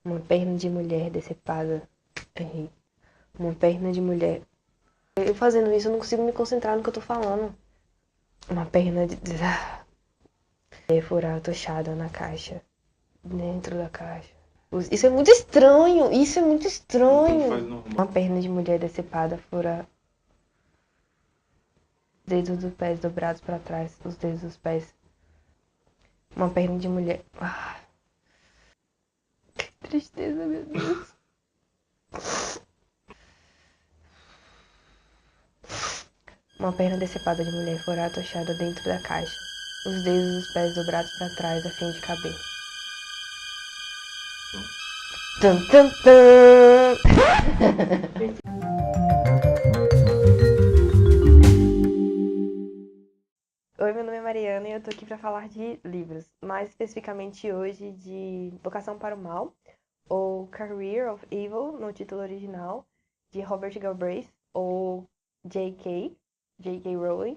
Uma perna de mulher decepada. Errei. Uma perna de mulher. Eu fazendo isso, eu não consigo me concentrar no que eu tô falando. Uma perna de. Furar tochada na caixa. Dentro da caixa. Isso é muito estranho. Isso é muito estranho. Então faz normal. Uma perna de mulher decepada fura dedos dos pés dobrados pra trás. Os dedos dos pés. Uma perna de mulher. Que tristeza, meu Deus. Uma perna decepada de mulher fora atochada dentro da caixa. Os dedos dos pés dobrados pra trás a fim de caber. Tum, tum, tum. Oi, meu nome é Mariana e eu tô aqui pra falar de livros. Mais especificamente hoje de Vocação para o Mal, ou Career of Evil, no título original, de Robert Galbraith, ou J.K. Rowling,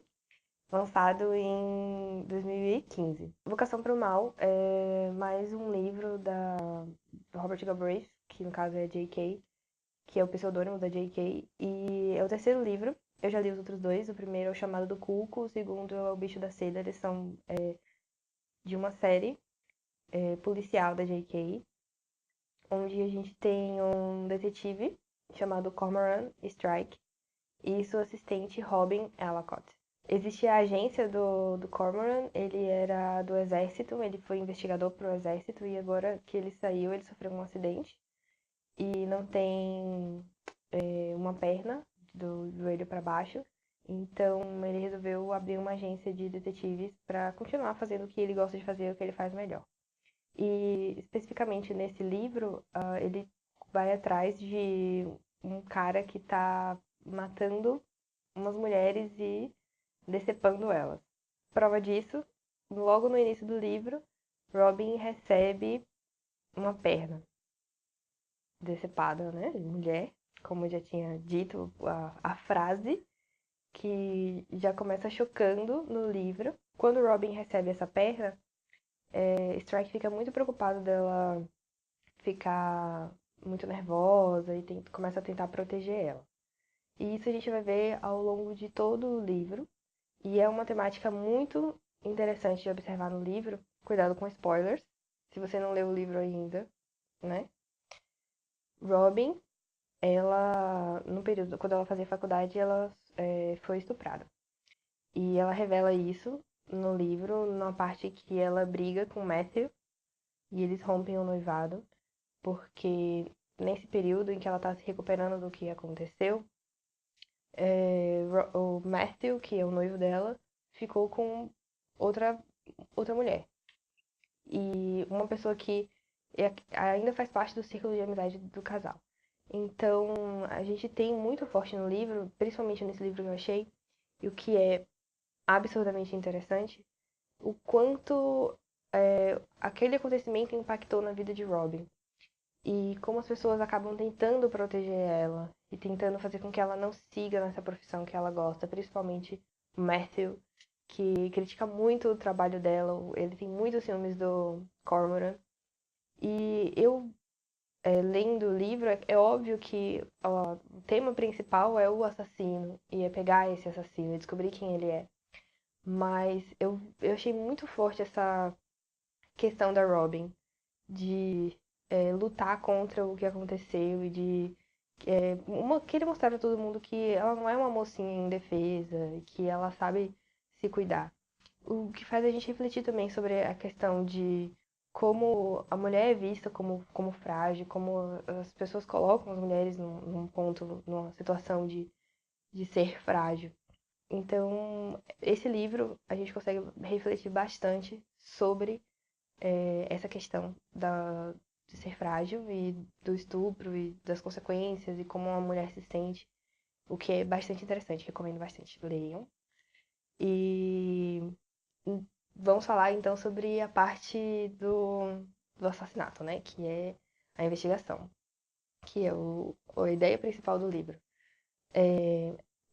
lançado em 2015. Vocação para o Mal é mais um livro do Robert Galbraith, que no caso é J.K., que é o pseudônimo da J.K., e é o terceiro livro. Eu já li os outros dois. O primeiro é o Chamado do Cuco, o segundo é o Bicho da Seda. Eles são de uma série policial da J.K., onde a gente tem um detetive chamado Cormoran Strike e sua assistente Robin Ellacott. Existe a agência do Cormoran, ele era do exército, ele foi investigador pro exército e agora que ele saiu, ele sofreu um acidente e não tem uma perna do joelho para baixo. Então ele resolveu abrir uma agência de detetives para continuar fazendo o que ele gosta de fazer, o que ele faz melhor. E especificamente nesse livro, ele vai atrás de um cara que está matando umas mulheres e decepando elas. Prova disso, logo no início do livro, Robin recebe uma perna decepada, né, de mulher, como eu já tinha dito, a frase que já começa chocando no livro. Quando Robin recebe essa perna, Strike fica muito preocupado dela ficar muito nervosa e começa a tentar proteger ela. E isso a gente vai ver ao longo de todo o livro. E é uma temática muito interessante de observar no livro. Cuidado com spoilers, se você não leu o livro ainda, né? Robin, ela, no período, quando ela fazia faculdade, ela foi estuprada. E ela revela isso no livro, numa parte que ela briga com Matthew e eles rompem o noivado, porque nesse período em que ela tá se recuperando do que aconteceu, o Matthew, que é o noivo dela, ficou com outra, outra mulher. E uma pessoa que ainda faz parte do círculo de amizade do casal. Então, a gente tem muito forte no livro, principalmente nesse livro que eu achei, e o que é absurdamente interessante, o quanto aquele acontecimento impactou na vida de Robin. E como as pessoas acabam tentando proteger ela e tentando fazer com que ela não siga nessa profissão que ela gosta, principalmente o Matthew, que critica muito o trabalho dela, ele tem muitos ciúmes do Cormoran. E eu, lendo o livro, é óbvio que o tema principal é o assassino, e é pegar esse assassino e descobrir quem ele é. Mas eu achei muito forte essa questão da Robin, de lutar contra o que aconteceu e de querer mostrar pra todo mundo que ela não é uma mocinha indefesa e que ela sabe se cuidar. O que faz a gente refletir também sobre a questão de como a mulher é vista como frágil, como as pessoas colocam as mulheres num ponto, numa situação de ser frágil. Então, esse livro a gente consegue refletir bastante sobre essa questão de ser frágil e do estupro e das consequências e como uma mulher se sente, o que é bastante interessante, recomendo bastante. Leiam. E vamos falar então sobre a parte do assassinato, né? Que é a investigação, que é a ideia principal do livro.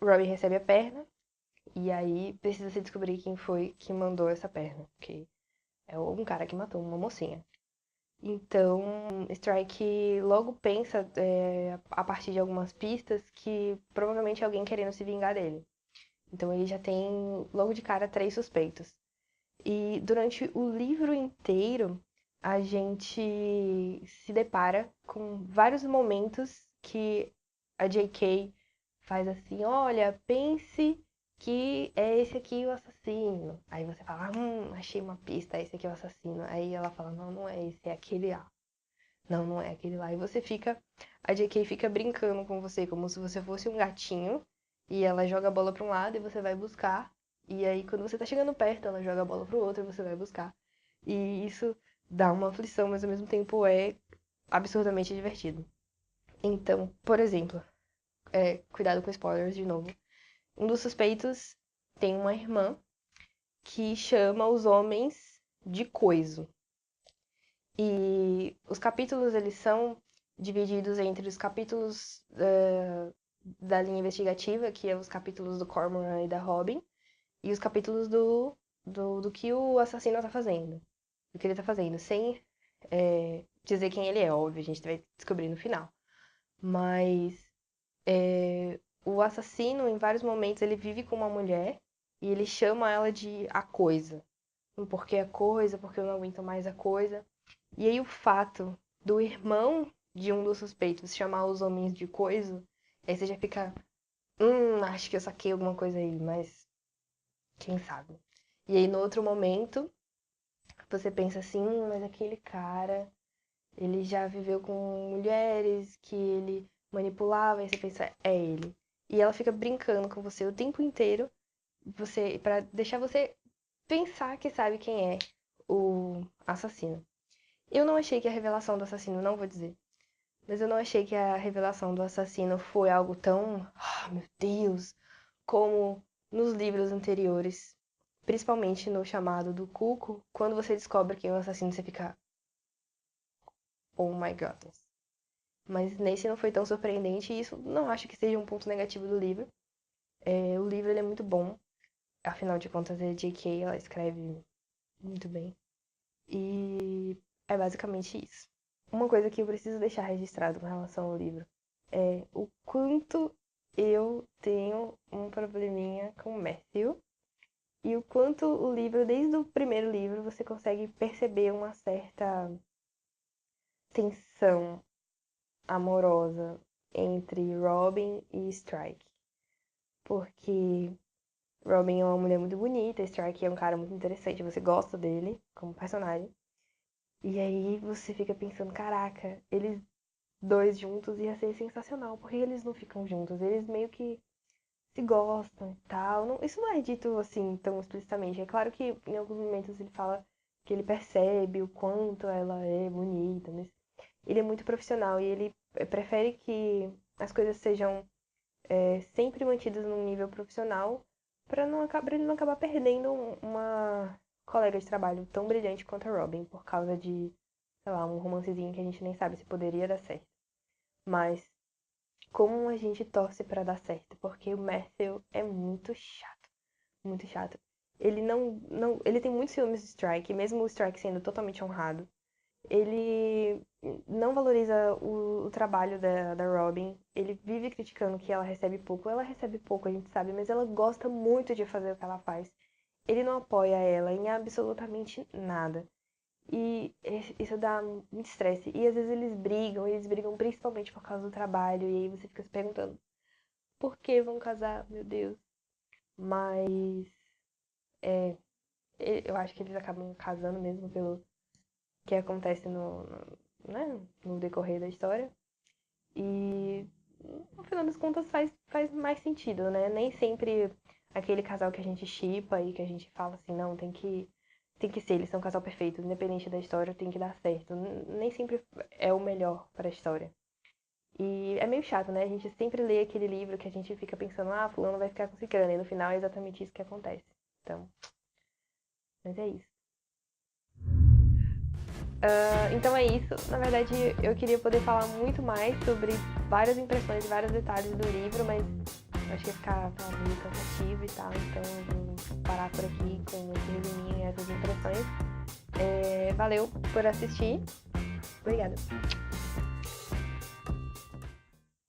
Robbie recebe a perna e aí precisa se descobrir quem foi que mandou essa perna, que é um cara que matou uma mocinha. Então, Strike logo pensa, a partir de algumas pistas, que provavelmente é alguém querendo se vingar dele. Então, ele já tem, logo de cara, 3 suspeitos. E durante o livro inteiro, a gente se depara com vários momentos que a J.K. faz assim: olha, pense que é esse aqui o assassino. Aí você fala: achei uma pista, esse aqui é o assassino. Aí ela fala: não, não é esse, é aquele lá. Não, não é aquele lá. E você fica. A J.K. fica brincando com você, como se você fosse um gatinho. E ela joga a bola pra um lado e você vai buscar. E aí, quando você tá chegando perto, ela joga a bola pro outro e você vai buscar. E isso dá uma aflição, mas ao mesmo tempo é absurdamente divertido. Então, por exemplo, cuidado com spoilers de novo. Um dos suspeitos tem uma irmã que chama os homens de coiso. E os capítulos, eles são divididos entre os capítulos da linha investigativa, que é os capítulos do Cormoran e da Robin, e os capítulos do que o assassino tá fazendo. Do que ele tá fazendo, sem dizer quem ele é, óbvio, a gente vai descobrir no final. Mas o assassino, em vários momentos, ele vive com uma mulher e ele chama ela de a coisa. Porque a coisa, porque eu não aguento mais a coisa. E aí o fato do irmão de um dos suspeitos chamar os homens de coisa, aí você já fica, acho que eu saquei alguma coisa aí, mas quem sabe. E aí no outro momento, você pensa assim, mas aquele cara, ele já viveu com mulheres que ele manipulava, e você pensa, é ele. E ela fica brincando com você o tempo inteiro, para deixar você pensar que sabe quem é o assassino. Eu não achei que a revelação do assassino, não vou dizer, mas eu não achei que a revelação do assassino foi algo tão, meu Deus, como nos livros anteriores, principalmente no chamado do Cuco, quando você descobre quem é o assassino, você fica, oh my goodness. Mas nesse não foi tão surpreendente e isso não acho que seja um ponto negativo do livro. O livro ele é muito bom, afinal de contas é J.K., ela escreve muito bem. E é basicamente isso. Uma coisa que eu preciso deixar registrado com relação ao livro é o quanto eu tenho um probleminha com Matthew e o quanto o livro, desde o primeiro livro, você consegue perceber uma certa tensão amorosa entre Robin e Strike. Porque Robin é uma mulher muito bonita, Strike é um cara muito interessante, você gosta dele como personagem. E aí você fica pensando, caraca, eles dois juntos ia ser sensacional. Por que eles não ficam juntos? Eles meio que se gostam e tal. Isso não é dito assim tão explicitamente. É claro que em alguns momentos ele fala que ele percebe o quanto ela é bonita, mas ele é muito profissional e ele prefere que as coisas sejam sempre mantidas num nível profissional para ele não acabar perdendo uma colega de trabalho tão brilhante quanto a Robin por causa de, sei lá, um romancezinho que a gente nem sabe se poderia dar certo. Mas como a gente torce pra dar certo, porque o Matthew é muito chato, muito chato. Ele ele tem muitos ciúmes do Strike, mesmo o Strike sendo totalmente honrado. Ele não valoriza o trabalho da Robin. Ele vive criticando que ela recebe pouco. Ela recebe pouco, a gente sabe, mas ela gosta muito de fazer o que ela faz. Ele não apoia ela em absolutamente nada. E isso dá muito estresse. E às vezes eles brigam principalmente por causa do trabalho. E aí você fica se perguntando, por que vão casar, meu Deus? Mas eu acho que eles acabam casando mesmo pelo que acontece né, no decorrer da história. E no final das contas faz mais sentido, né? Nem sempre aquele casal que a gente shippa e que a gente fala assim, não, tem que ser, eles são um casal perfeito, independente da história, tem que dar certo. Nem sempre é o melhor para a história. E é meio chato, né? A gente sempre lê aquele livro que a gente fica pensando, fulano vai ficar com ciclano, e no final é exatamente isso que acontece. Então, mas é isso. Então é isso. Na verdade, eu queria poder falar muito mais sobre várias impressões, vários detalhes do livro, mas acho que ia ficar meio cansativo e tal, então eu vou parar por aqui com esse resuminho e essas impressões. Valeu por assistir Obrigada.